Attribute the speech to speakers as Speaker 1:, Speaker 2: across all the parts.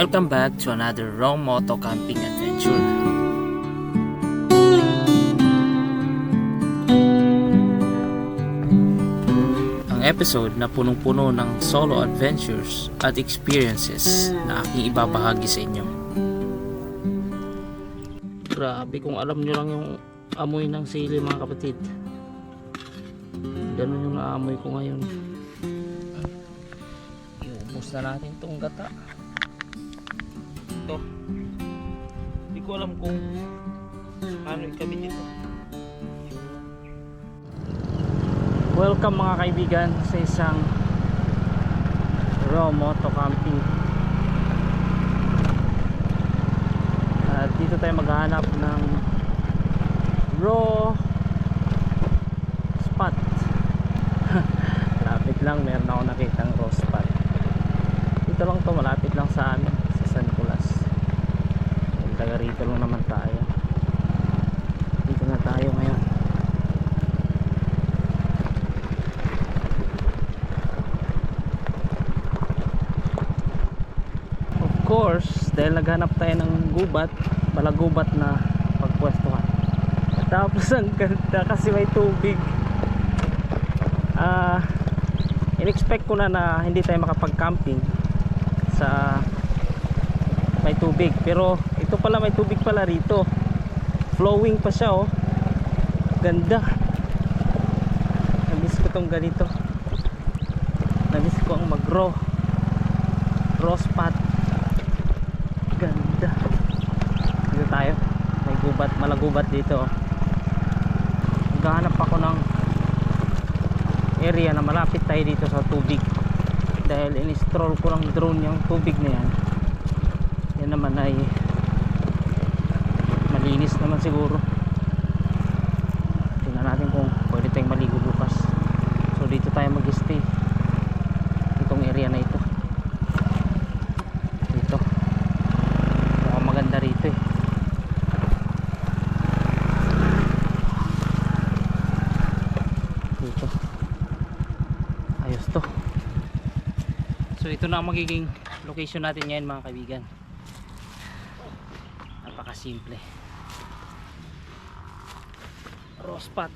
Speaker 1: Welcome back to another Raw Moto Camping Adventure. Ang episode na punong-puno ng solo adventures at experiences na aking ibabahagi sa inyo. Grabe, kung alam nyo lang yung amoy ng sili mga kapatid. Ganun yung naamoy ko ngayon. Iubos na natin tong gata. Ito, hindi ko alam kung paano ikabit ito. Welcome mga kaibigan sa isang Raw Moto Camping. At dito tayo maghahanap ng raw spot. Malapit lang, meron ako nakitang raw spot. Dito lang to, malapit lang sa amin, sa San Nicolas. Taga rito lang naman tayo. Dito na tayo ngayon. Of course, dahil naghanap tayo ng gubat, malagubat na pagpwestuhan. Tapos ang ganda kasi may tubig. In-expect ko na hindi tayo makapag-camping sa may tubig, pero ito pala may tubig pala rito. Flowing pa siya, oh. Ganda. Namiss ko tong ganito. Namiss ko ang mag-raw spot. Ganda. Dito tayo. May gubat, malagubat dito, oh. Maghahanap ako ng area na malapit tayo dito sa tubig, dahil in-stroll ko lang drone yung tubig na yan. Yan naman ay malinis naman siguro. Tingnan natin kung pwede tayong maligo bukas. So dito tayo mag-stay, itong area na ito. Dito mukhang maganda rito eh. Dito ayos to. So ito na ang magiging location natin ngayon mga kaibigan. Napakasimple. Raw spot.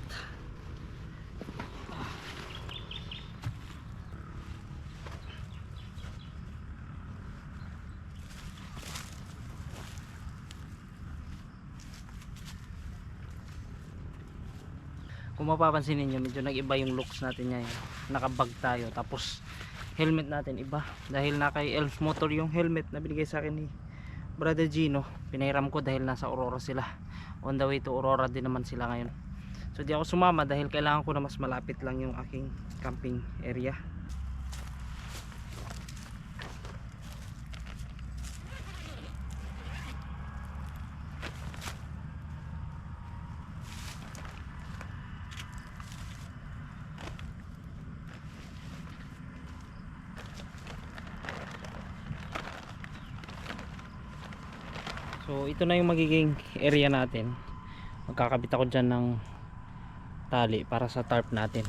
Speaker 1: Kung mapapansin niyo, medyo nag-iba yung looks natin ngayon. Nakabag tayo, tapos helmet natin iba, dahil na kay Elf Motor yung helmet na binigay sa akin ni Brother Gino. Pinahiram ko dahil nasa Aurora sila. On the way to Aurora din naman sila ngayon. So di ako sumama dahil kailangan ko na mas malapit lang yung aking camping area. So ito na yung magiging area natin. Magkakabit ako dyan ng tali para sa tarp natin.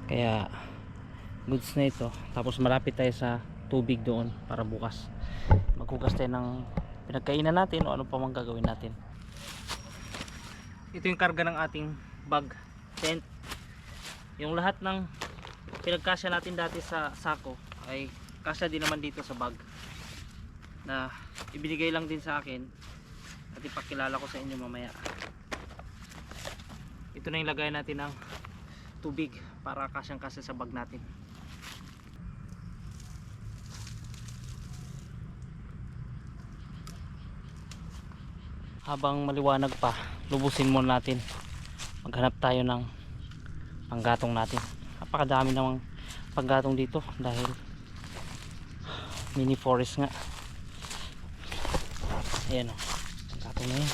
Speaker 1: Kaya goods na ito. Tapos malapit tayo sa tubig doon para bukas maghugas tayo ng pinagkainan natin o ano pa mang gagawin natin. Ito yung karga ng ating bag tent. Yung lahat ng pinagkasya natin dati sa sako ay kasya din naman dito sa bag, na ibinigay lang din sa akin at ipakilala ko sa inyo mamaya. Ito na yung lagay natin ng tubig para kasyang kasya sa bag natin. Habang maliwanag pa, lubusin muna natin. Maghanap tayo ng panggatong natin. Napakadami namang panggatong dito dahil mini forest nga. Ayan o, panggatong na yan.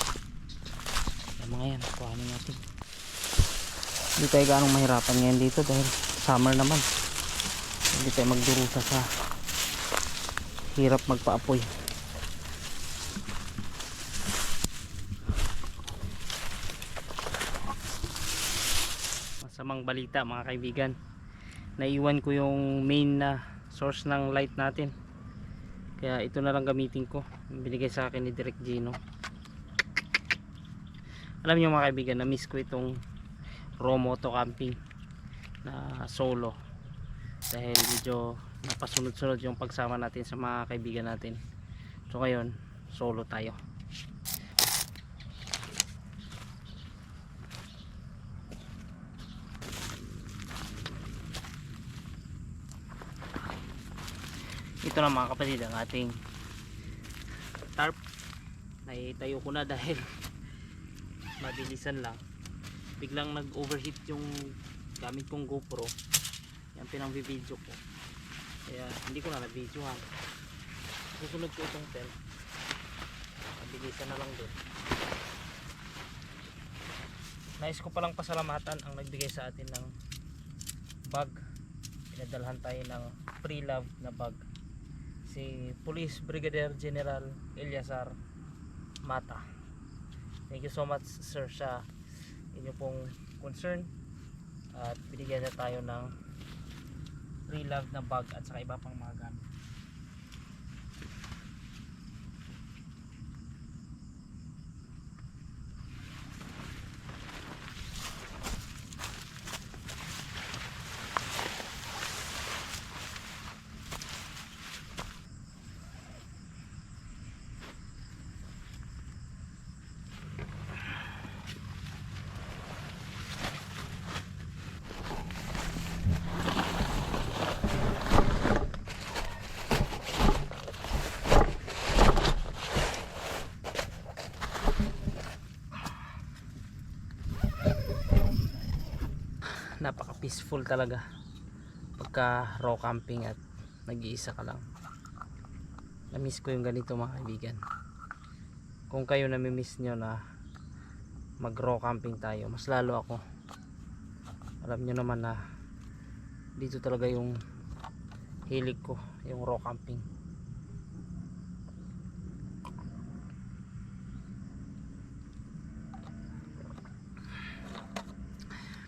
Speaker 1: Ayan mga yan, kuhanin natin. Hindi tayo ganong mahirapan ngayon dito dahil summer naman. Hindi tayo magdurusa sa hirap magpaapoy. Masamang balita mga kaibigan, naiwan ko yung main na source ng light natin. Kaya ito na lang gamitin ko, binigay sa akin ni Direk Gino. Alam niyo mga kaibigan, na miss ko itong raw moto camping na solo, dahil medyo napasunod-sunod yung pagsama natin sa mga kaibigan natin. So ngayon solo tayo. Ito na mga kapatid ang ating tarp. Naitayo ko na dahil mabilisan lang, biglang nag overheat yung gamit kong GoPro, yan pinang-video ko, kaya hindi ko na na-videohan. Susunod ko itong tent, mabilisan na lang din. Nais ko palang pasalamatan ang nagbigay sa atin ng bag. Pinadalhan tayo ng pre-love na bag, si Police Brigadier General Eliazar Mata. Thank you so much sir sa inyo pong concern, at binigyan na tayo ng pre-love na bag at saka iba pang mga gamit. Napaka peaceful talaga pagka raw camping at nag-iisa ka lang. Na-miss ko yung ganito mga kaibigan. Kung kayo nami-miss nyo na mag raw camping tayo, mas lalo ako. Alam nyo naman na dito talaga yung hilig ko, yung raw camping.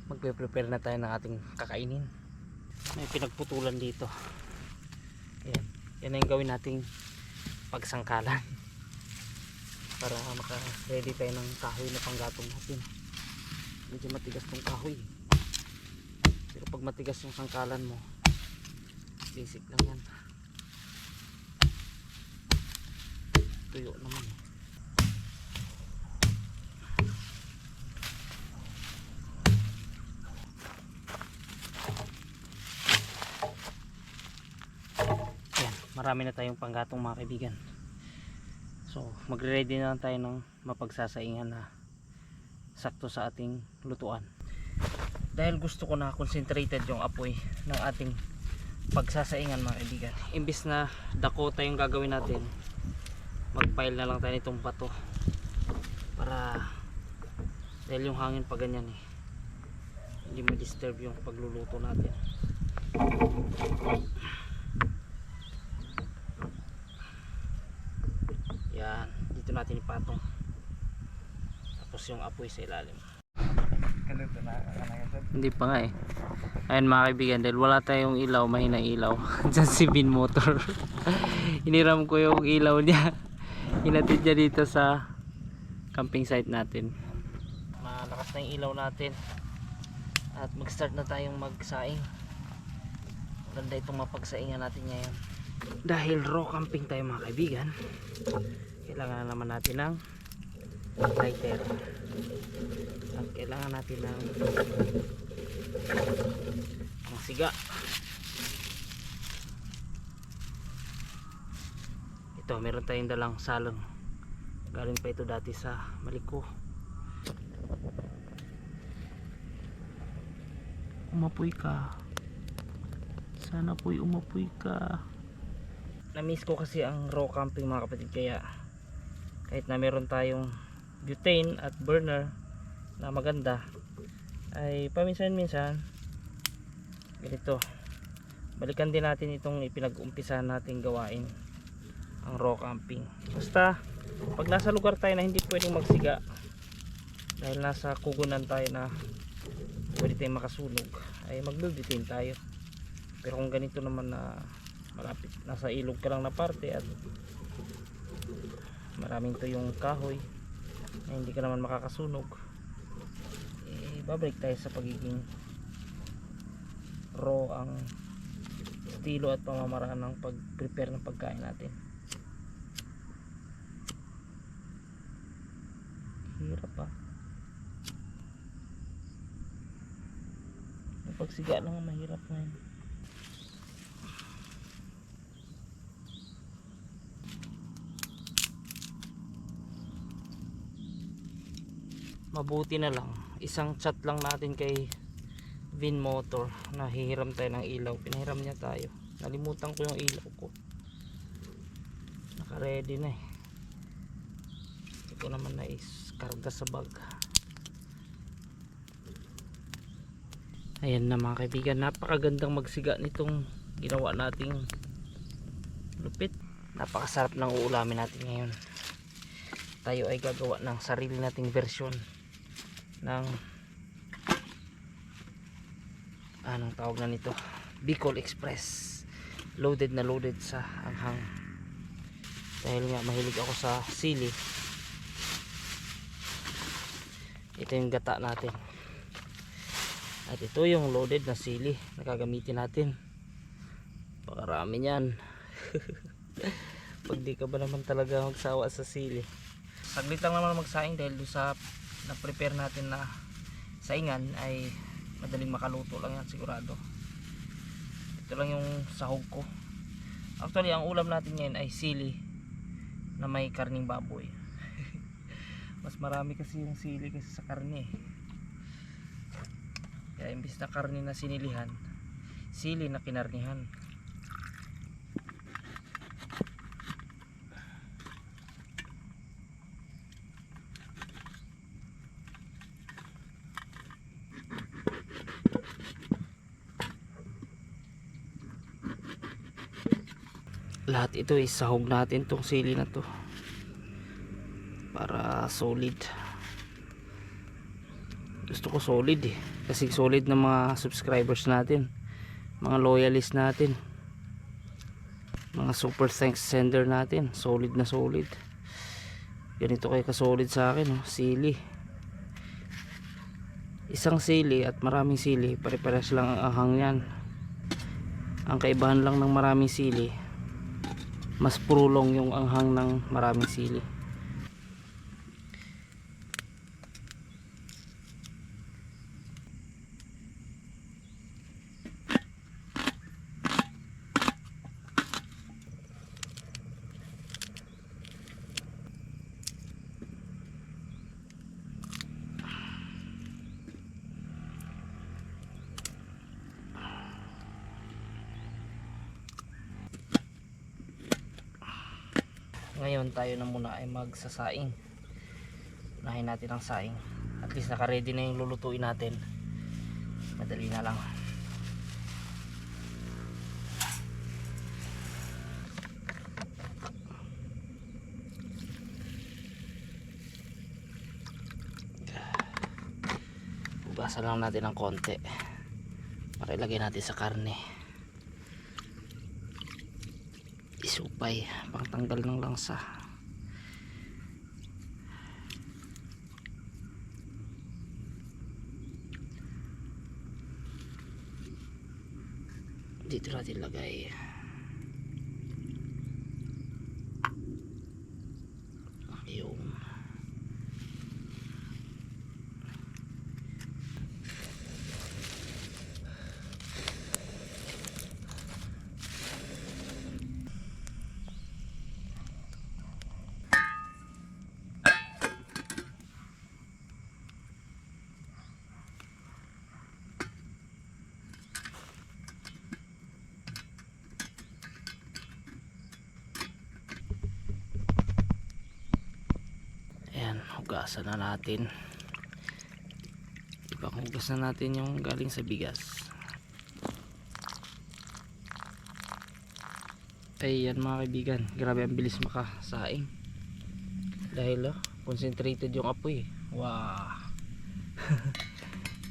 Speaker 1: Magpe-prepare na tayo ng ating kakainin. May pinagputulan dito. Ayan. Yan na yung gawin nating pagsangkalan para maka-ready tayo ng kahoy na panggatong natin. Medyo matigas tong kahoy, pero pag matigas yung sangkalan mo, basic lang yan. Tuyo naman. Marami na tayong panggatong mga kaibigan. So magre-ready na lang tayo ng mapagsasaingan na sakto sa ating lutuan. Dahil gusto ko na concentrated yung apoy ng ating pagsasaingan mga kaibigan, imbis na Dakota yung gagawin natin, mag-pile na lang tayo nitong bato, para dahil yung hangin pa ganyan hindi ma-disturb yung pagluluto natin. Yan, dito natin ipatong, tapos yung apoy sa ilalim. Hindi pa nga ayun mga kaibigan, dahil wala tayong ilaw, mahina ilaw. Dyan si Bin Motor. Iniram ko yung ilaw niya, hinatid niya dito sa camping site natin. Malakas na yung ilaw natin at mag start na tayong magsaing. Ganda itong mapagsaingan natin ngayon. Dahil raw camping tayo mga kaibigan, kailangan na naman natin ng lighter at kailangan natin ng siga. Ito, meron tayong dalang salong, galing pa ito dati sa Maliko. Umapoy ka, sana po'y umapoy ka. Na-miss ko kasi ang raw camping mga kapatid, kaya kahit na meron tayong butane at burner na maganda, ay paminsan-minsan ganito, balikan din natin itong ipinag-umpisahan nating gawain, ang raw camping. Basta pag nasa lugar tayo na hindi pwedeng magsiga, dahil nasa kugunan tayo na pwede tayong makasunog, ay mag-butane tayo. Pero kung ganito naman na malapit, nasa ilog ka lang na parte at maraming tuyong kahoy na hindi ka naman makakasunog, babalik tayo sa pagiging raw ang estilo at pamamaraan ng pag-prepare ng pagkain natin. Hirap pa. Yung pagsiga lang ang mahirap ngayon. Mabuti na lang isang chat lang natin kay Vin Motor, nahihiram tayo ng ilaw, pinahiram niya tayo. Nalimutan ko yung ilaw ko, naka ready na ito naman na is karga sa bag. Ayan na mga kaibigan, napakagandang magsiga nitong ginawa nating lupit. Napakasarap ng uulamin natin ngayon. Tayo ay gagawa ng sarili nating version ng anong tawag na nito, Bicol Express. Loaded na loaded sa anghang, dahil nga mahilig ako sa sili. Ito yung gata natin at ito yung loaded na sili na gagamitin natin. Pakarami niyan. Pag di ka ba naman talaga magsawa sa sili. Saglit lang naman magsaing, dahil doon sa na-prepare natin na saingan ay madaling makaluto lang yan sigurado. Ito lang yung sahog ko. Actually ang ulam natin ngayon ay sili na may karning baboy. Mas marami kasi yung sili kasi sa karne. Kaya imbis na karne na sinilihan, sili na kinarnihan. Lahat ito is sahog natin tong sili na to para solid. Gusto ko solid kasi solid na mga subscribers natin, mga loyalists natin, mga super thanks sender natin. Solid na solid. Ganito kayo kasolid sa akin, sili. Isang sili at maraming sili, pare-pares lang ang ahang yan. Ang kaibahan lang ng maraming sili, mas prulong yung anghang ng maraming sili. Ngayon tayo na muna ay magsasaing. Unahin natin ang saing. At least naka ready na yung lulutuin natin. Madali na lang. Hugasan lang natin ng konti para ilagay natin sa karne. Isupay, pangtanggal ng langsa. Dito natin lagay. Yung hugasan na natin. Ipanghugas na natin yung galing sa bigas. Ayan mga kaibigan, grabe ang bilis makasaing dahil concentrated yung apoy. Wow.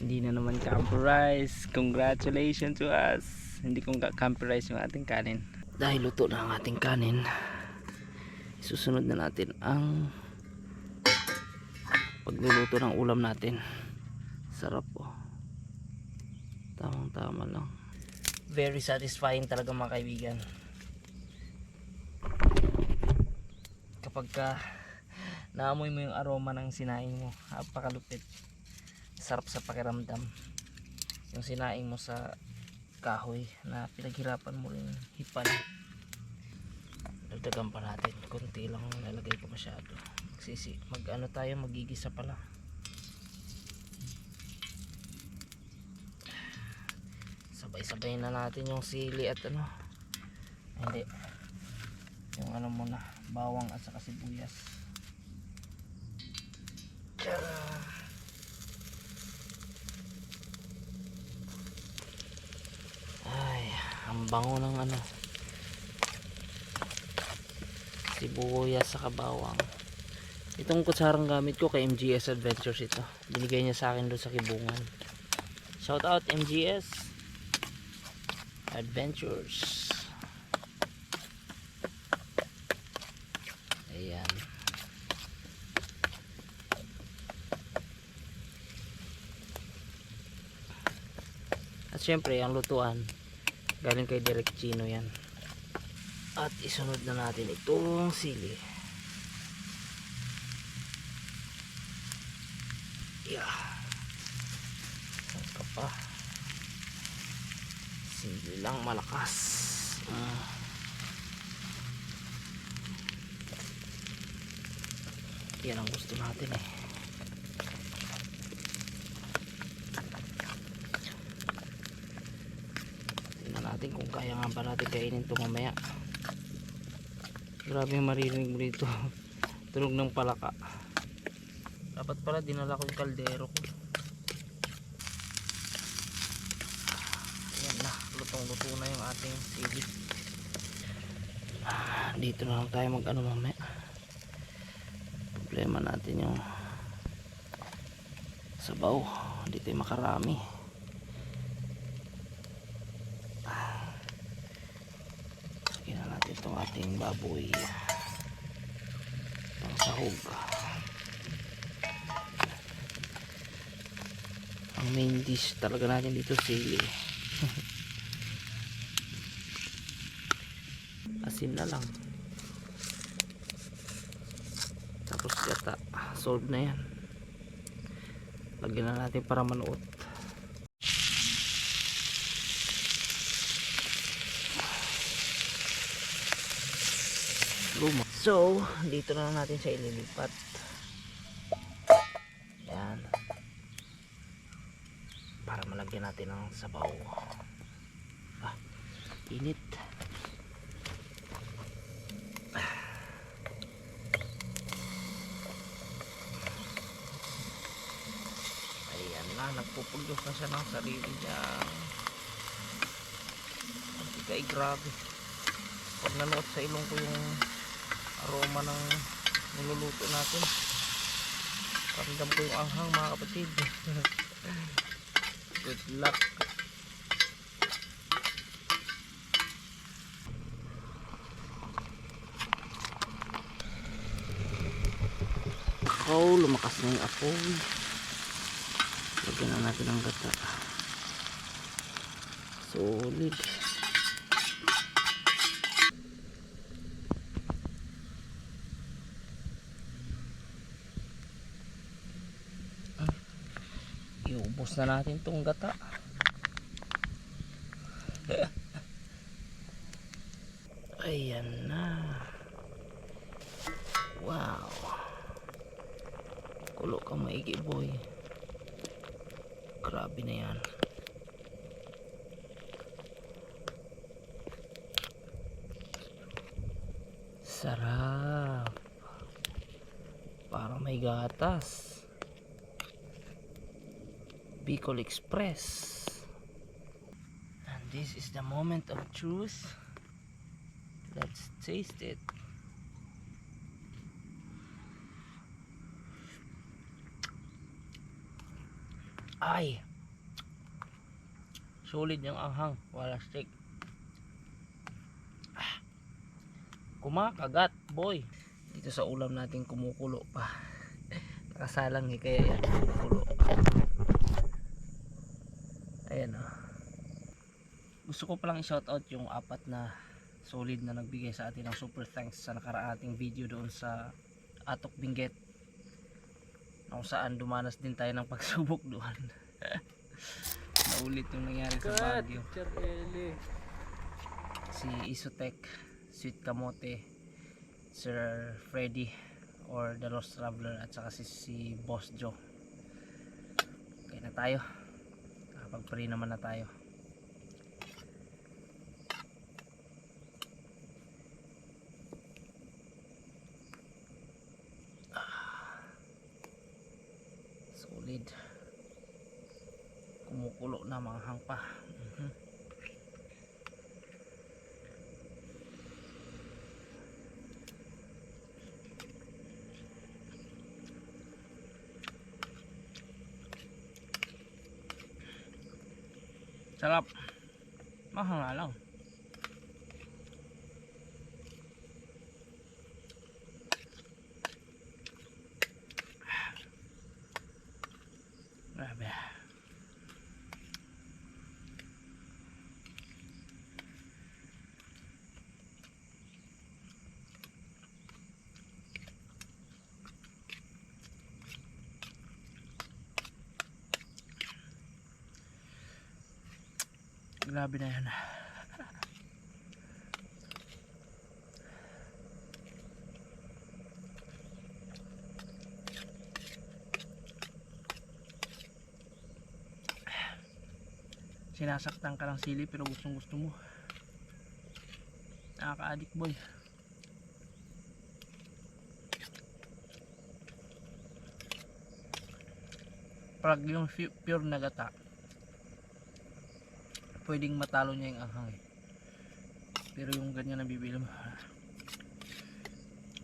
Speaker 1: Hindi na naman camper rice. Congratulations to us. Hindi kong camper rice yung ating kanin. Dahil luto na ang ating kanin, susunod na natin ang pagluluto ng ulam natin. Sarap po, tamang tama lang. Very satisfying talaga mga kaibigan kapag naamoy mo yung aroma ng sinaing mo. Napakalupit, sarap sa pakiramdam yung sinaing mo sa kahoy na pinaghirapan mo rin hipan. Dagdagan pa natin, konti lang lalagay ko masyado. Mag-ano tayo, magigisa pala. Sabay-sabay na natin yung sili at ano, hindi, yung ano muna, bawang at saka sibuyas. Ay, ang bango ng ano, sibuyas saka bawang. Itong kutsarang gamit ko kay MGS Adventures ito. Binigay niya sa akin doon sa Kibungan. Shout out MGS Adventures. Ayan. At syempre ang lutuan galing kay Direk Chino yan. At isunod na natin itong sili. Yeah. Saka pa. Sili lang malakas. Yan ang gusto natin eh. Tingnan natin kung kaya nga ba natin kainin ito mamaya. Grabe yung maririnig mo dito. Tunog ng palaka. Dapat pala dinala ko yung kaldero ko. Ayan na, lutong-luto na yung ating sili. Dito na lang tayo mag-ano mamaya. Problema natin yung sabaw, hindi tayo makarami. Sige na natin itong ating baboy pang sahog. Ang main dish talaga natin dito sili. Asin na lang, tapos gata, solve na yan. Lagyan na natin para manuot. So dito na lang natin siya ililipat. Yan, para malagyan natin ng sabaw. Init. Ayan na, nagpupuldos na siya ng sarili niya. Kay grabe, pag nanuot sa ilong ko yung aroma ng niluluto natin, ramdam ko yung anghang mga kapatid. Good luck. Oh, lumakas na yung apoy. Lagyan na natin ang gata. Solid. Iubos na natin itong gata. Ayan na. Wow. Kulo ka maigi boy. Grabe na yan. Sarap. Parang may gatas. Bicol Express. And this is the moment of truth. Let's taste it. Ay, solid yung anghang, wala stick. Kumakagat boy. Dito sa ulam natin kumukulo pa. Nakasalang kaya yan kumukulo. Ayan oh. Gusto ko palang i-shoutout yung 4 na solid na nagbigay sa atin ng super thanks sa nakarating video doon sa Atok Benguet, kung saan dumanas din tayo ng pagsubok doon. Naulit yung nangyari sa Baguio. Si Isotech, Sweet Kamote, Sir Freddy or The Lost Traveler, at saka si Boss Joe. Okay na tayo, nakapag-pray naman na tayo. Solid, kumukulo na, mga hangpa. Sarap, mahal nga lang. Grabe. Grabe na yan. Sinasaktan ka ng sili pero gustong gusto mo. Nakaka-addict boy. Pag yung pure na gata, pwedeng matalo niya yung anghang eh. Pero yung ganyan na bibili mo,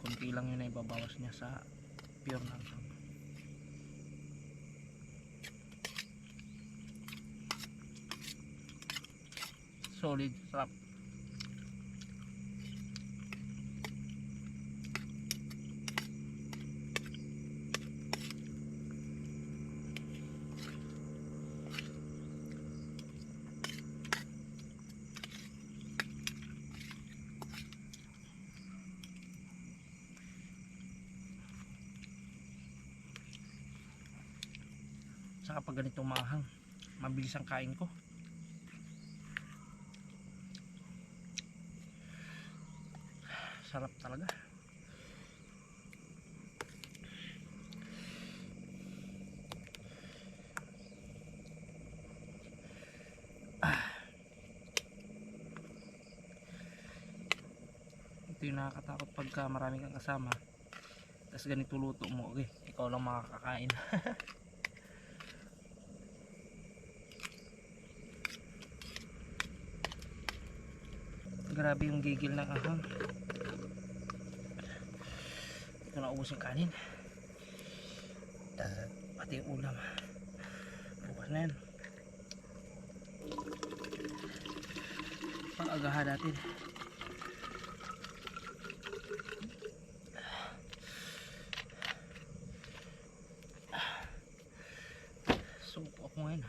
Speaker 1: kunti lang yun na ibabawas niya sa pure na anghang. Solid, sarap. Saka pag ganitong mahang, mabilis ang kain ko. Sarap talaga. Ito yung nakakatakot pagka marami kang kasama, tapos ganito luto mo, okay, ikaw lang makakakain. Grabe yung gigil ng ahang. Ito na, ubos yung kanin, pati yung ulam. Bukas na yan, pang-agahan natin. Suko ako ngayon.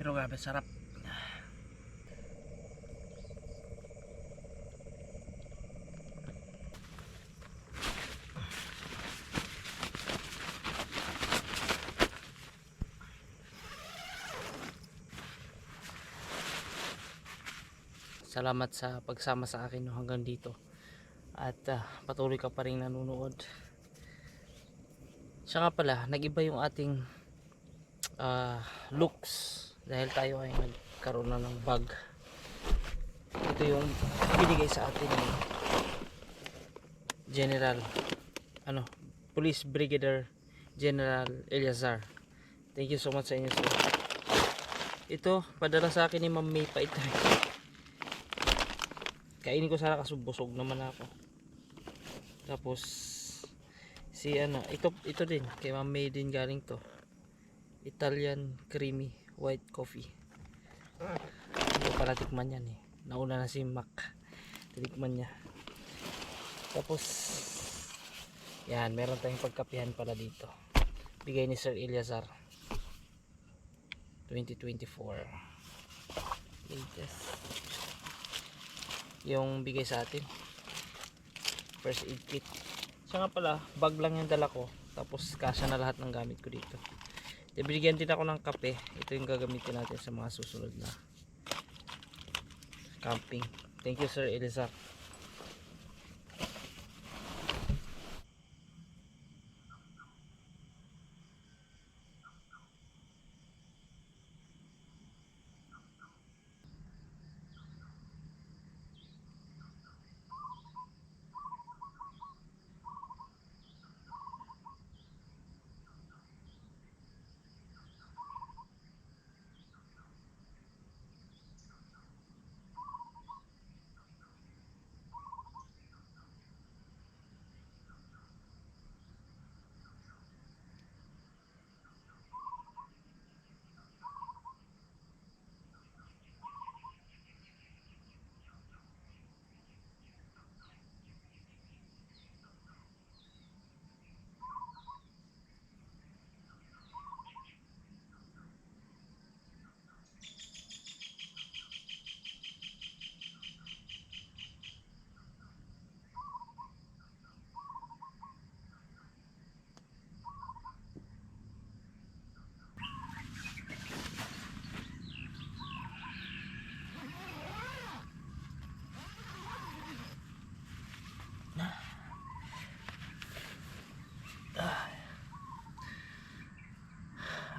Speaker 1: Pero grabe sarap. Salamat sa pagsama sa akin hanggang dito. At patuloy ka pa rin nanonood. Siya nga pala, nag-iba yung ating looks dahil tayo ay nagkaroon na ng bag. Ito yung binigay sa atin ni General Police Brigadier General Eliazar. Thank you so much sa inyo sir. Ito padala sa akin ni Ma'am May pa ito. Kainin ko sana kasi busog naman ako. Tapos Si ano, ito din kay Ma'am May din galing to. Italian creamy white coffee. Hindi ko pala tikman yan eh. Nauna na si Mac. Tinikman niya. Tapos yan, meron tayong pagkapihan pala dito. Bigay ni Sir Eliazar. 2024. Latest. Yung bigay sa atin. First aid kit. Siya nga pala, bag lang yung dala ko. Tapos kasya na lahat ng gamit ko dito. Binigyan din ako ng kape. Ito yung gagamitin natin sa mga susunod na camping. Thank you Sir Eliazar.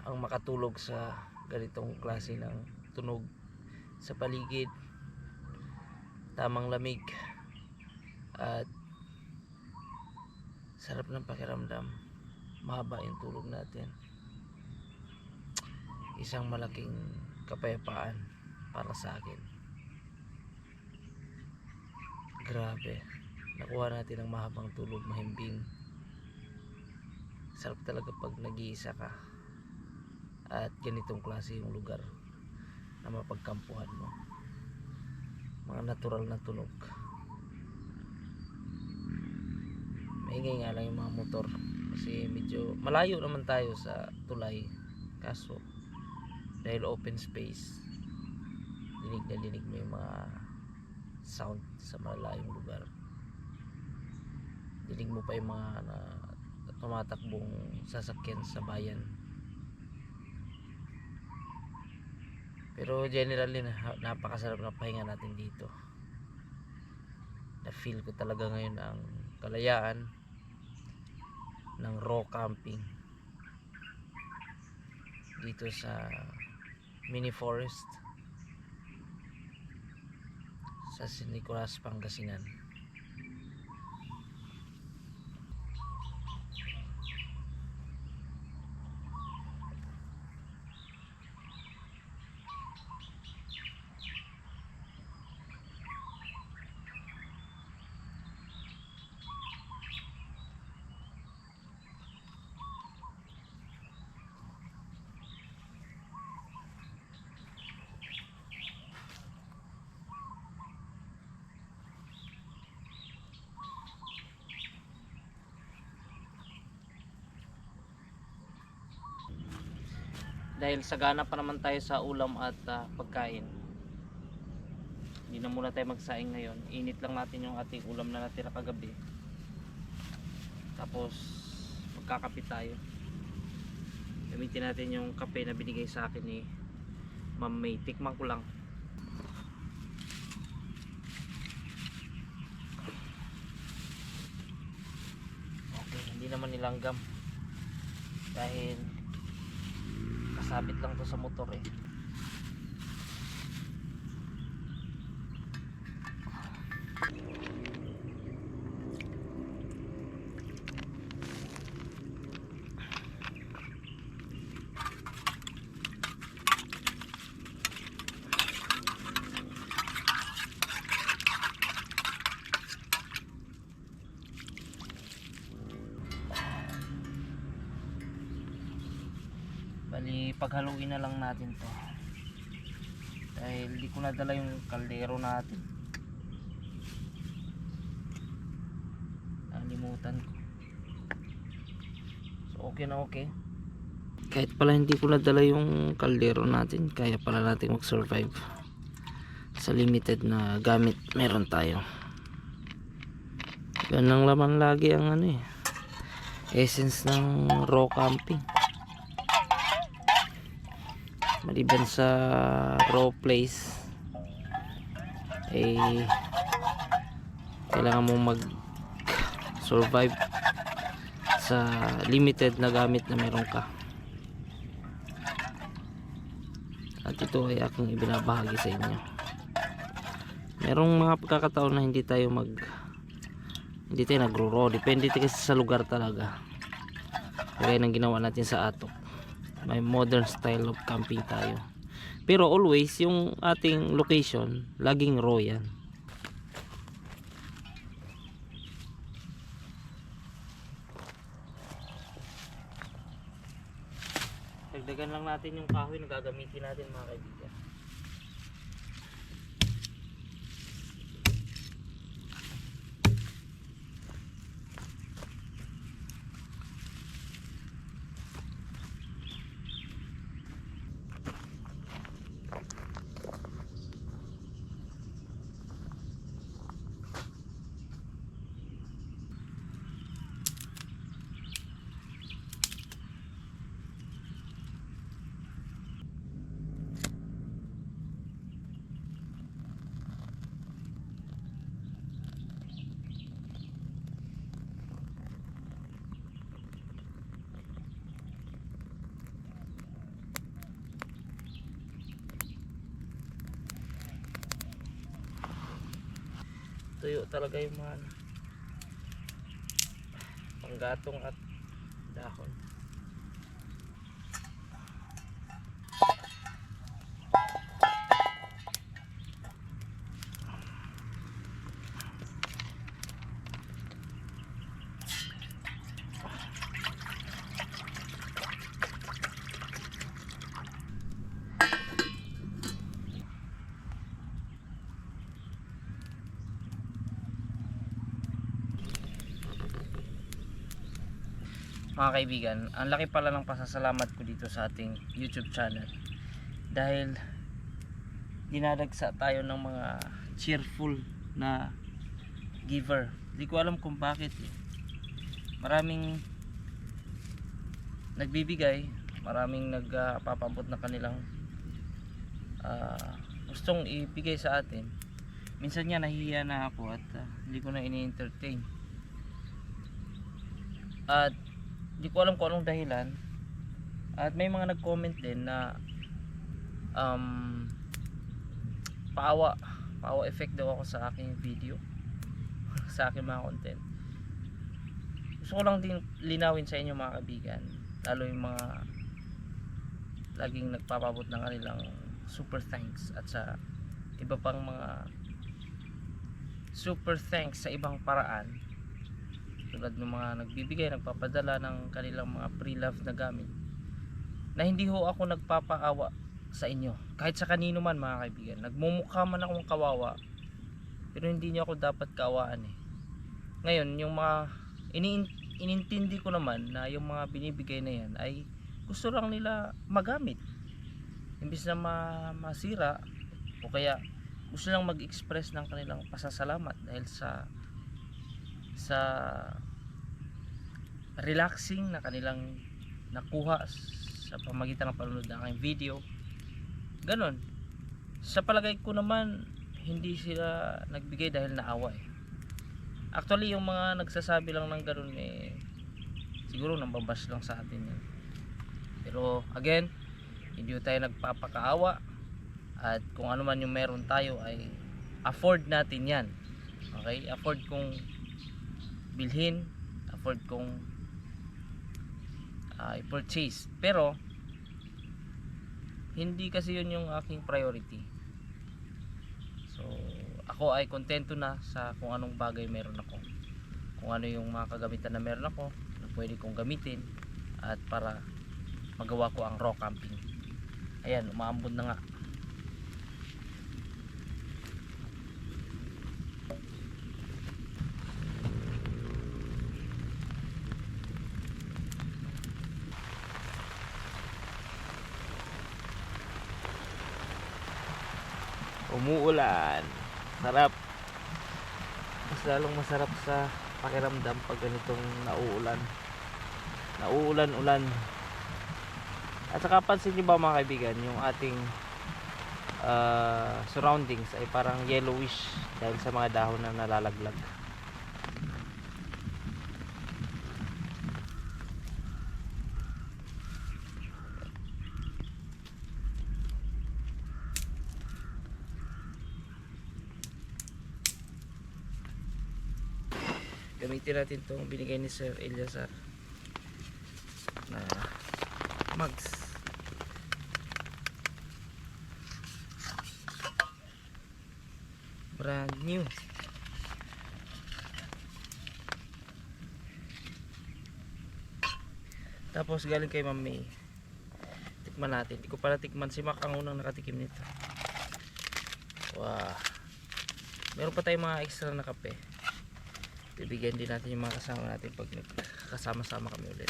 Speaker 1: Ang makatulog sa ganitong klase ng tunog sa paligid, tamang lamig at sarap ng pakiramdam, mahaba yung tulog natin, isang malaking kapayapaan para sa akin. Grabe, nakuha natin ang mahabang tulog, mahimbing. Sarap talaga pag nag-iisa ka at ganitong klase yung lugar na mapagkampuhan mo. Mga natural na tunog. Maingay nga lang yung mga motor kasi medyo malayo naman tayo sa tulay, kaso dahil open space, dinig na dinig mo yung mga sound sa malayong lugar. Dinig mo pa yung mga tumatakbong sasakyan sa bayan. Pero generally napakasarap na pahinga natin dito. Na feel ko talaga ngayon ang kalayaan ng raw camping dito sa mini forest sa San Nicolas, Pangasinan. Dahil sagana pa naman tayo sa ulam at pagkain, hindi na muna tayo magsaing ngayon. Init lang natin yung ating ulam na natira kagabi, tapos magkakape tayo. Gamitin natin yung kape na binigay sa akin ni Ma'am May. Tikman ko lang. Okay, hindi naman nilanggam dahil kasabit lang to sa motor eh. papaghaluin na lang natin to dahil di ko nadala yung kaldero natin, nalimutan ko. So okay na okay. Kahit pala hindi ko nadala yung kaldero natin, kaya pala natin mag survive sa limited na gamit meron tayo. Ganang laman lagi ang ano essence ng raw camping. Maliban sa raw place kailangan mong mag survive sa limited na gamit na meron ka. At ito ay aking ibinabahagi sa inyo. Merong mga pagkakataon na hindi tayo nagro-raw, depende kasi sa lugar talaga. Kaya nang ginawa natin sa Atok, may modern style of camping tayo, pero always yung ating location laging raw yan. Dagdagan lang natin yung kahoy na gagamitin natin mga kaibigan. Tuyo talaga yung mga panggatong at dahon. Mga kaibigan, ang laki pala ng pasasalamat ko dito sa ating YouTube channel dahil dinadagsa tayo ng mga cheerful na giver. Hindi ko alam kung bakit maraming nagbibigay, maraming nagpapabot na kanilang gustong ibigay sa atin. Minsan nga nahihiya na ako at hindi ko na ini-entertain, at di ko alam kung anong dahilan. At may mga nag-comment din na paawa effect daw ako sa aking video sa aking mga content. Gusto ko lang din linawin sa inyo mga kaibigan, lalo yung mga laging nagpapabot ng kanilang super thanks at sa iba pang mga super thanks sa ibang paraan, tulad ng mga nagbibigay, nagpapadala ng kanilang mga pre-love na gamit, na hindi ho ako nagpapaawa sa inyo kahit sa kanino man mga kaibigan. Nagmumukha man akong kawawa, pero hindi niyo ako dapat kaawaan Ngayon yung mga inintindi ko naman na yung mga binibigay na yan ay gusto lang nila magamit, imbis na masira, o kaya gusto lang mag-express ng kanilang pasasalamat dahil sa relaxing na kanilang nakuha sa pamagitan ng panonood ng aking video. Ganon. Sa palagay ko naman, hindi sila nagbigay dahil naawa Actually, yung mga nagsasabi lang ng ganon siguro nambabas lang sa atin yan. Pero again, hindi tayo nagpapakaawa, at kung ano man yung meron tayo ay afford natin yan. Okay? Afford kong bilhin, afford kong i-purchase, pero hindi kasi yun yung aking priority. So ako ay kontento na sa kung anong bagay meron ako, kung ano yung mga kagamitan na meron ako na pwede kong gamitin at para magawa ko ang raw camping. Ayan, umaambon na nga. Umuulan. Sarap. Mas lalong masarap sa pakiramdam pag ganitong nauulan. Nauulan-ulan. At saka pansin niyo ba mga kaibigan, yung ating surroundings ay parang yellowish dahil sa mga dahon na nalalaglag. Gamitin natin itong binigay ni Sir Eliazar na mugs. Brand new. Tapos galing kay Ma'am May. Tikman natin. Hindi ko pala tikman, si Mac ang unang nakatikim nito. Wow. Meron pa tayong mga extra na kape. Bibigyan din natin yung mga kasama natin pag kasama-sama kami ulit.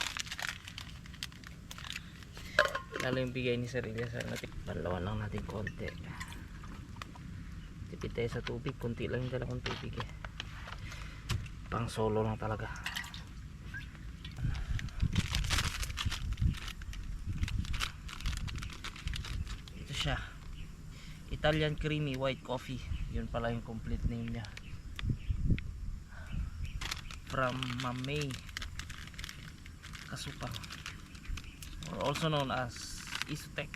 Speaker 1: Lalo yung bigay ni Sir Eliazar natin. Banlawan lang natin konti. Tipid tayo sa tubig. Kunti lang yung dala kong tubig eh. Pang solo lang talaga. Ito siya. Italian creamy white coffee. Yun pala yung complete name niya. From Ma'am May Kasupang, or also known as Isotec.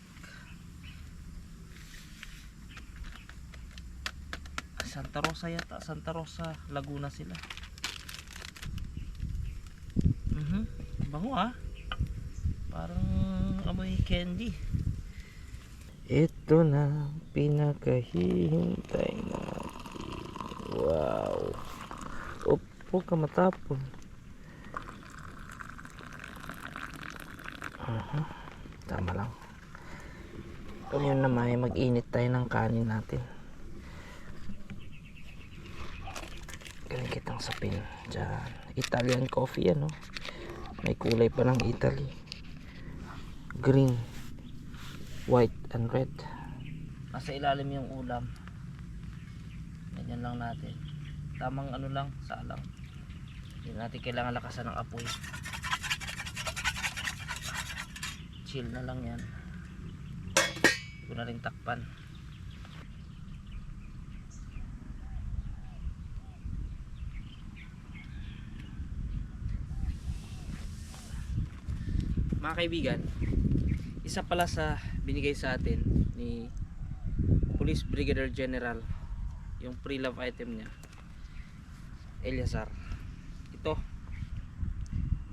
Speaker 1: Santa Rosa yata, Santa Rosa, Laguna sila. Bango parang amoy candy. Ito na pinakahihintay natin. Wow. Huwag ka matapon. Tama lang. Ngayon naman ay mag-init tayo ng kanin natin. Ganyan kitang sapin dyan. Italian coffee ano. May kulay pa ng Italy. Green, white and red. Nasa ilalim yung ulam. Ganyan lang natin. Tamang ano lang, salang. Hindi natin kailangan lakasan ng apoy. Chill na lang yan. Hindi ko na rin takpan. Mga kaibigan, isa pala sa binigay sa atin ni Police Brigadier General yung pre-love item niya, Eliazar. Ito,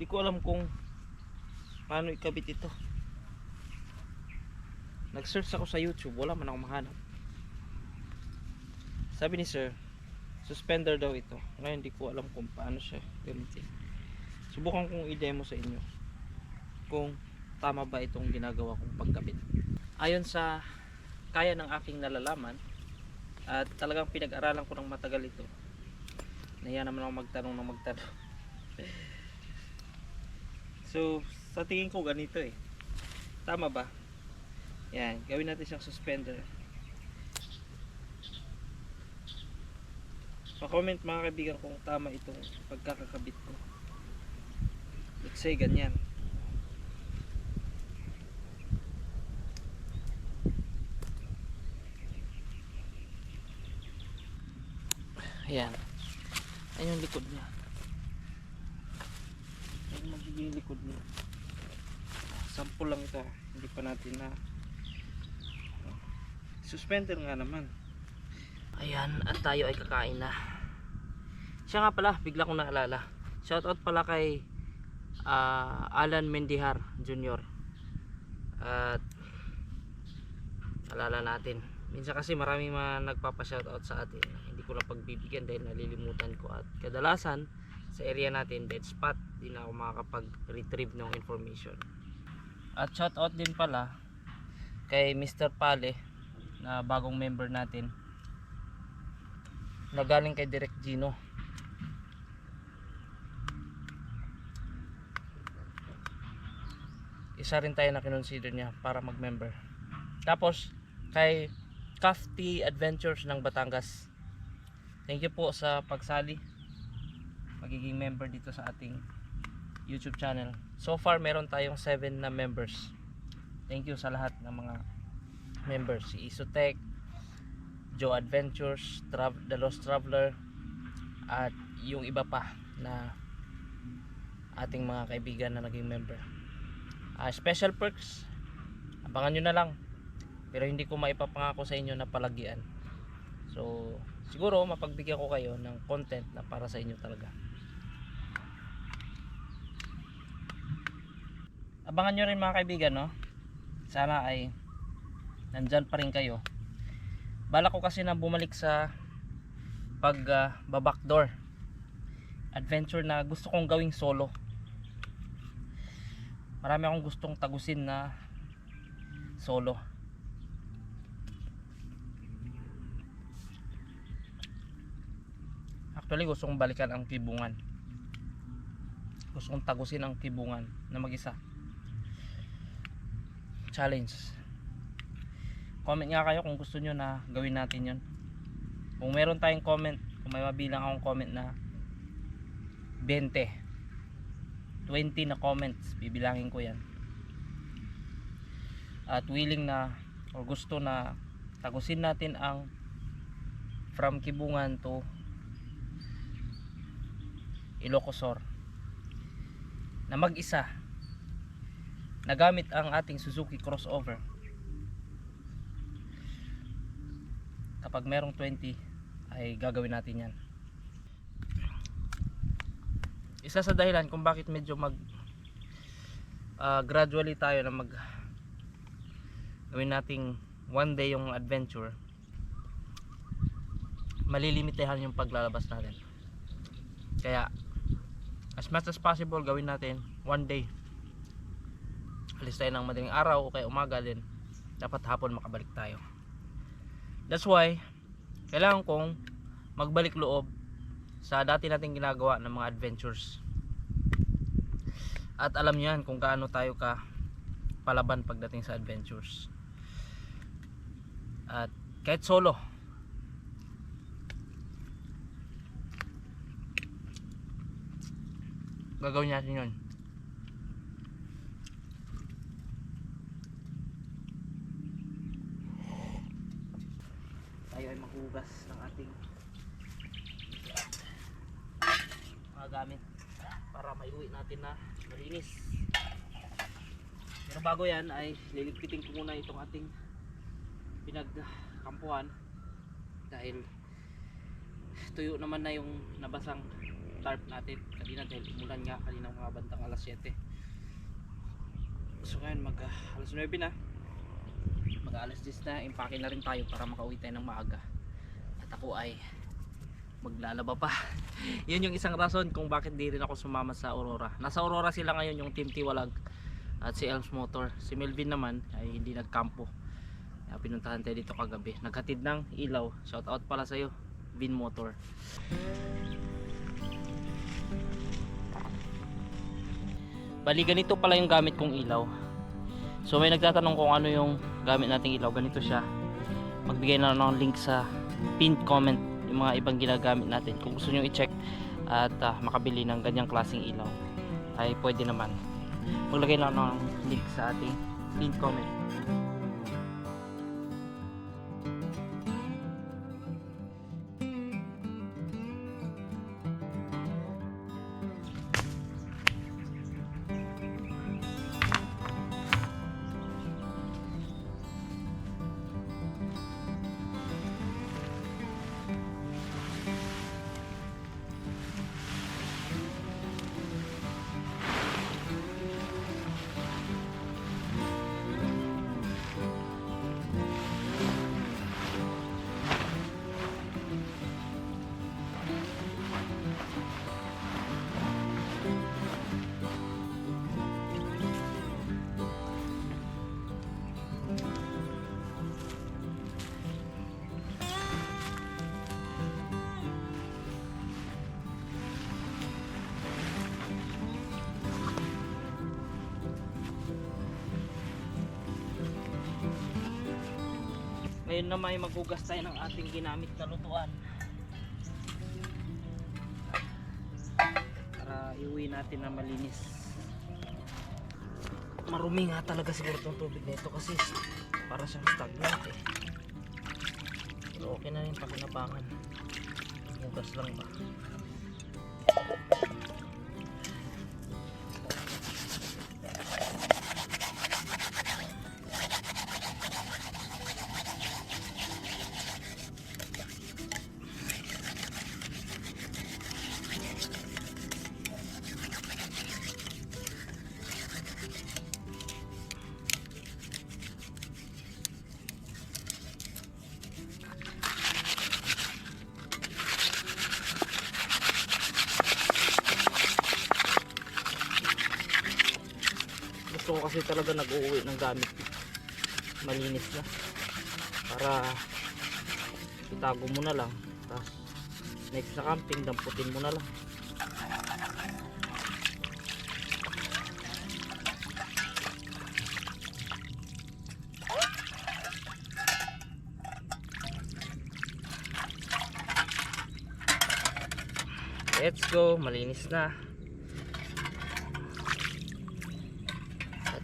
Speaker 1: di ko alam kung paano ikabit ito. Nag-search ako sa YouTube, wala man ako mahanap. Sabi ni Sir, suspender daw ito. Ngayon di ko alam kung paano siya gamitin. Subukan kong i-demo sa inyo kung tama ba itong ginagawa kong pagkabit. Ayon sa kaya ng aking nalalaman, at talagang pinag-aralan ko ng matagal ito. Nahiya naman ako magtanong. So sa tingin ko ganito eh. Tama ba? Yan, gawin natin siyang suspender. Pa-comment mga kaibigan kung tama itong pagkakakabit ko. Let's say ganyan. Ayan. Ayan yung likod niya. Ayan magiging likod niya. Sample lang ito. Hindi pa natin na suspender nga naman. Ayan, at tayo ay kakain na. Siya nga pala, bigla kong naalala. Shoutout pala kay Alan Mendihar Jr. At alala natin. Minsan kasi maraming mga nagpapa-shoutout sa atin. Hindi ko na pagbibigyan dahil nalilimutan ko. At kadalasan sa area natin, dead spot. Di na ako makakapag-retrieve ng information. At shoutout din pala kay Mr. Pale na bagong member natin na galing kay Direk Gino. Isa rin tayo na kinonsider niya para mag-member. Tapos kay Kafti Adventures ng Batangas, thank you po sa pagsali, magiging member dito sa ating YouTube channel. So far meron tayong 7 na members. Thank you sa lahat ng mga members. Si Isotech, Joe Adventures, The Lost Traveler, at yung iba pa na ating mga kaibigan na naging member. Special perks, abangan nyo na lang, pero hindi ko maipapangako sa inyo na palagian. So siguro mapagbigyan ko kayo ng content na para sa inyo talaga. Abangan nyo rin mga kaibigan, no? Sana ay nandyan pa rin kayo. Bala ko kasi na bumalik sa backdoor adventure na gusto kong gawing solo. Marami akong gustong tagusin na solo. Actually gusto kong balikan ang Kibungan. Gusto kong tagusin ang Kibungan na mag-isa. Challenge. Comment nga kayo kung gusto nyo na gawin natin yon. Kung meron tayong comment, kung may mabilang akong comment na 20 na comments, bibilangin ko yan. At willing na o gusto na tagusin natin ang from Kibungan to Ilocosur na mag-isa, nagamit ang ating Suzuki crossover. Kapag merong 20 ay gagawin natin yan. Isa sa dahilan kung bakit medyo gradually tayo na gawin nating one day yung adventure, malilimitahan yung paglalabas natin. Kaya as much as possible gawin natin one day. Alis tayo ng madaling araw o kaya umaga din, dapat hapon makabalik tayo. That's why kailangan kong magbalik loob sa dati nating ginagawa ng mga adventures. At alam niyo yan kung gaano tayo ka palaban pagdating sa adventures. At kahit solo, gagawin natin yun. Tayo ay maghugas ng ating mga gamit para maiuwi natin na malinis. Pero bago yan ay liligpitin ko muna itong ating pinagkampuhan dahil tuyo naman na yung nabasang tarp natin kanina dahil umulan nga kanina mga bandang alas 7. So ngayon alas 9 na, mag alas 10 na, impake na rin tayo para makauwi tayo ng maaga. At ako ay maglalaba pa. Yun yung isang rason kung bakit di rin ako sumama sa Aurora. Nasa Aurora sila ngayon, yung Team Tiwalag at si Elms Motor. Si Melvin naman ay hindi nagkampo. Pinuntahan tayo dito kagabi, naghatid ng ilaw. Shout out pala sa'yo, Vin Motor. Bali ganito pala yung gamit kong ilaw. So may nagtatanong kung ano yung gamit nating ilaw. Ganito siya. Magbigay na ng link sa pinned comment yung mga ibang ginagamit natin. Kung gusto nyo i-check at makabili ng ganyang klaseng ilaw ay pwede naman. Maglagay na ng link sa ating pinned comment. Ngayon naman ay maghugas tayo ng ating ginamit na lutuan para iuwi natin na malinis. Marumi nga talaga siguro itong tubig nito kasi para siyang stagnant eh. Pero okay na rin pakinabangan. Hugas lang ba? Gusto ko kasi talaga nag-uuwi ng gamit malinis na para itago mo na lang, tapos next na camping damputin mo na lang. Let's go, malinis na.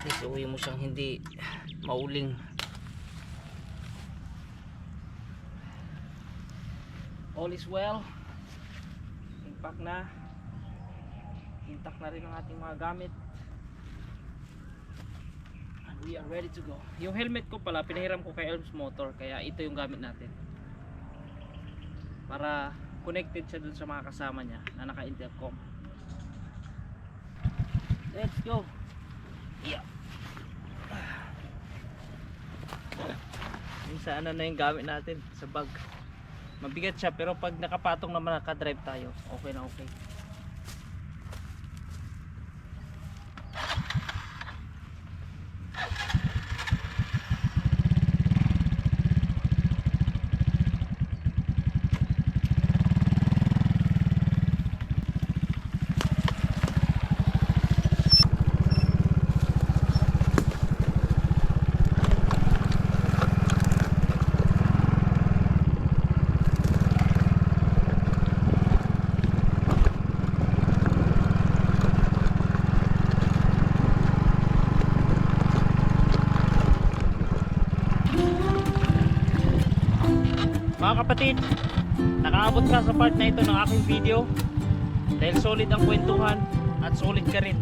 Speaker 1: At least uwi mo siyang hindi mauling. All is well. Impact na. Intact na rin ang ating mga gamit. And we are ready to go. Yung helmet ko pala, pinahiram ko kay Elms Motor. Kaya ito yung gamit natin. Para connected siya dun sa mga kasama niya na naka-intercom. Let's go. Yeah. Minsan na yung gamit natin sa bag. Mabigat siya pero pag nakapatong naman naka-drive tayo, okay na okay. Mga kapatid, nakaabot ka sa part na ito ng aking video dahil solid ang kwentuhan at solid ka rin.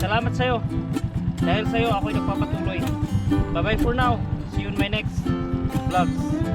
Speaker 1: Salamat sa'yo. Dahil sa'yo ako'y nagpapatuloy. Bye bye for now. See you in my next vlogs.